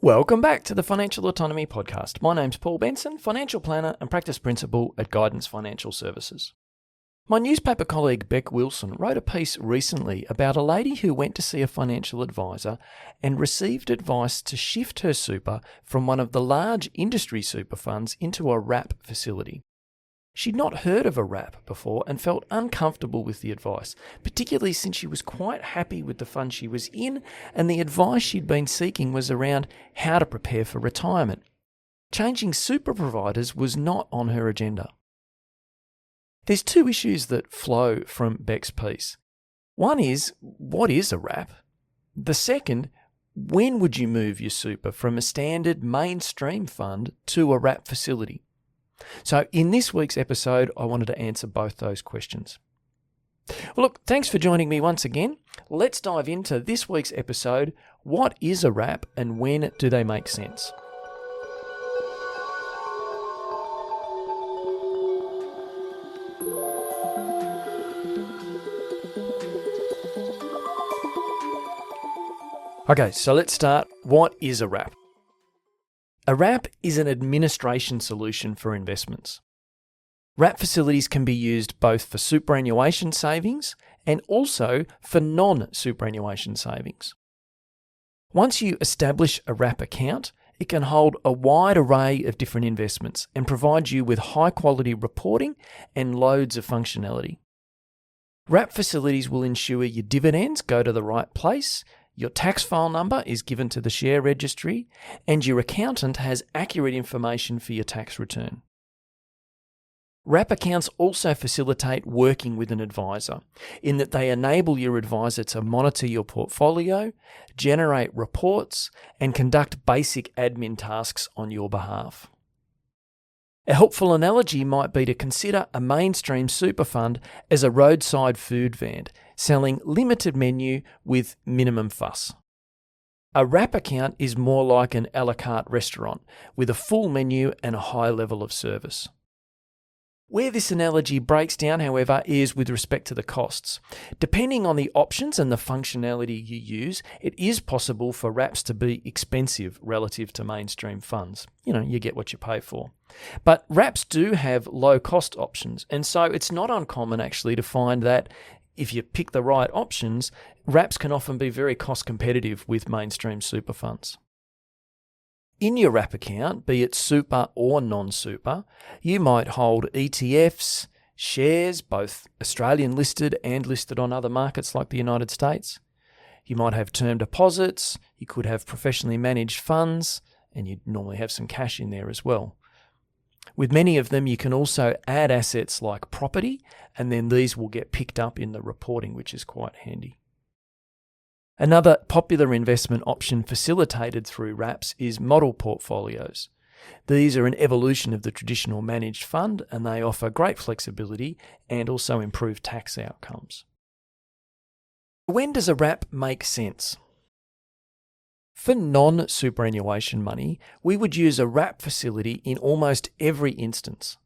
Welcome back to the Financial Autonomy Podcast. My name's Paul Benson, financial planner and practice principal at Guidance Financial Services. My newspaper colleague Beck Wilson wrote a piece recently about a lady who went to see a financial advisor and received advice to shift her super from one of the large industry super funds into a wrap facility. She'd not heard of a wrap before and felt uncomfortable with the advice, particularly since she was quite happy with the fund she was in and the advice she'd been seeking was around how to prepare for retirement. Changing super providers was not on her agenda. There's two issues that flow from Beck's piece. One is, what is a wrap? The second, when would you move your super from a standard mainstream fund to a wrap facility? So in this week's episode, I wanted to answer both those questions. Well, look, thanks for joining me once again. Let's dive into this week's episode. What is a wrap and when do they make sense? Okay, so let's start. What is a wrap? A wrap is an administration solution for investments. Wrap facilities can be used both for superannuation savings and also for non-superannuation savings. Once you establish a wrap account, it can hold a wide array of different investments and provide you with high-quality reporting and loads of functionality. Wrap facilities will ensure your dividends go to the right place, your tax file number is given to the share registry, and your accountant has accurate information for your tax return. Wrap accounts also facilitate working with an advisor in that they enable your advisor to monitor your portfolio, generate reports, and conduct basic admin tasks on your behalf. A helpful analogy might be to consider a mainstream super fund as a roadside food van, selling limited menu with minimum fuss. A wrap account is more like an a la carte restaurant with a full menu and a high level of service. Where this analogy breaks down, however, is with respect to the costs. Depending on the options and the functionality you use, it is possible for wraps to be expensive relative to mainstream funds. You get what you pay for. But wraps do have low cost options, and so it's not uncommon actually to find that if you pick the right options, wraps can often be very cost competitive with mainstream super funds. In your wrap account, be it super or non-super, you might hold ETFs, shares, both Australian listed and listed on other markets like the United States. You might have term deposits, you could have professionally managed funds, and you'd normally have some cash in there as well. With many of them, you can also add assets like property, and then these will get picked up in the reporting, which is quite handy. Another popular investment option facilitated through wraps is model portfolios. These are an evolution of the traditional managed fund, and they offer great flexibility and also improve tax outcomes. When does a wrap make sense? For non-superannuation money, we would use a wrap facility in almost every instance.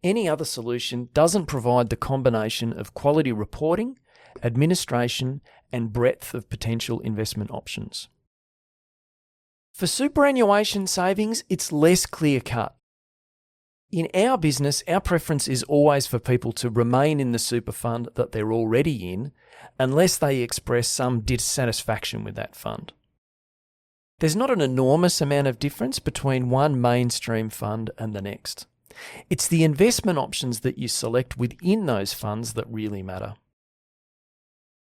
Any other solution doesn't provide the combination of quality reporting, administration, and breadth of potential investment options. For superannuation savings, it's less clear-cut. In our business, our preference is always for people to remain in the super fund that they're already in, unless they express some dissatisfaction with that fund. There's not an enormous amount of difference between one mainstream fund and the next. It's the investment options that you select within those funds that really matter.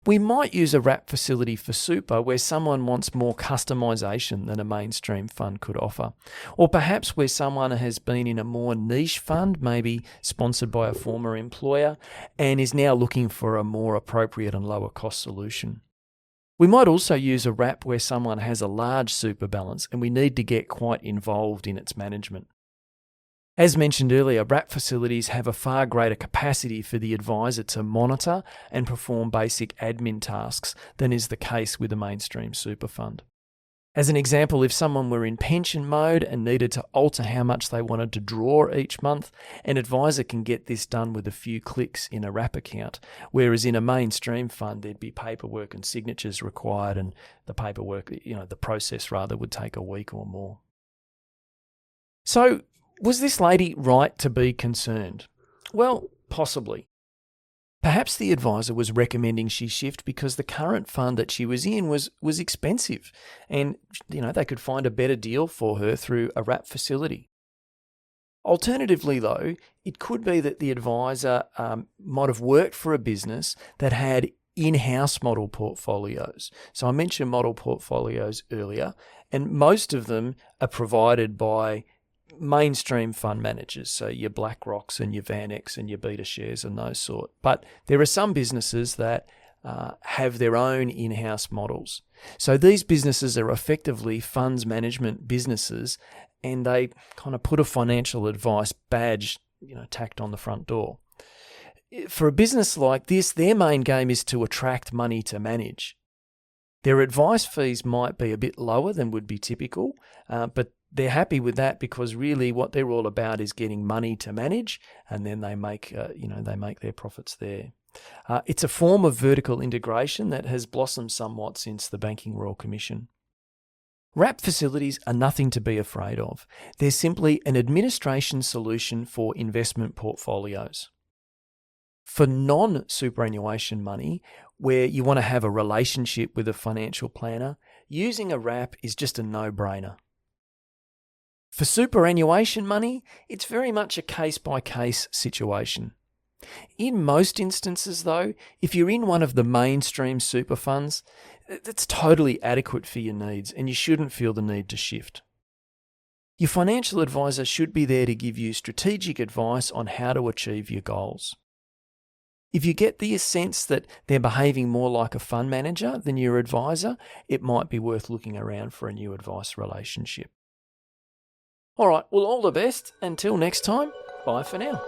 We might use a wrap facility for super where someone wants more customisation than a mainstream fund could offer, or perhaps where someone has been in a more niche fund, maybe sponsored by a former employer, and is now looking for a more appropriate and lower cost solution. We might also use a wrap where someone has a large super balance and we need to get quite involved in its management. As mentioned earlier, wrap facilities have a far greater capacity for the advisor to monitor and perform basic admin tasks than is the case with a mainstream super fund. As an example, if someone were in pension mode and needed to alter how much they wanted to draw each month, an advisor can get this done with a few clicks in a wrap account, whereas in a mainstream fund there'd be paperwork and signatures required, and the process would take a week or more. So, was this lady right to be concerned? Well, possibly. Perhaps the advisor was recommending she shift because the current fund that she was in was expensive, and they could find a better deal for her through a wrap facility. Alternatively, though, it could be that the advisor might have worked for a business that had in-house model portfolios. So I mentioned model portfolios earlier, and most of them are provided by mainstream fund managers, so your BlackRocks and your VanEck and your BetaShares and those sort. But there are some businesses that have their own in-house models. So these businesses are effectively funds management businesses, and they kind of put a financial advice badge, tacked on the front door. For a business like this, their main game is to attract money to manage. Their advice fees might be a bit lower than would be typical, but they're happy with that because really what they're all about is getting money to manage, and then they make their profits there. It's a form of vertical integration that has blossomed somewhat since the Banking Royal Commission. Wrap facilities are nothing to be afraid of. They're simply an administration solution for investment portfolios. For non-superannuation money, where you want to have a relationship with a financial planner, using a wrap is just a no-brainer. For superannuation money, it's very much a case-by-case situation. In most instances, though, if you're in one of the mainstream super funds, that's totally adequate for your needs, and you shouldn't feel the need to shift. Your financial advisor should be there to give you strategic advice on how to achieve your goals. If you get the sense that they're behaving more like a fund manager than your advisor, it might be worth looking around for a new advice relationship. All right, well, all the best. Until next time, bye for now.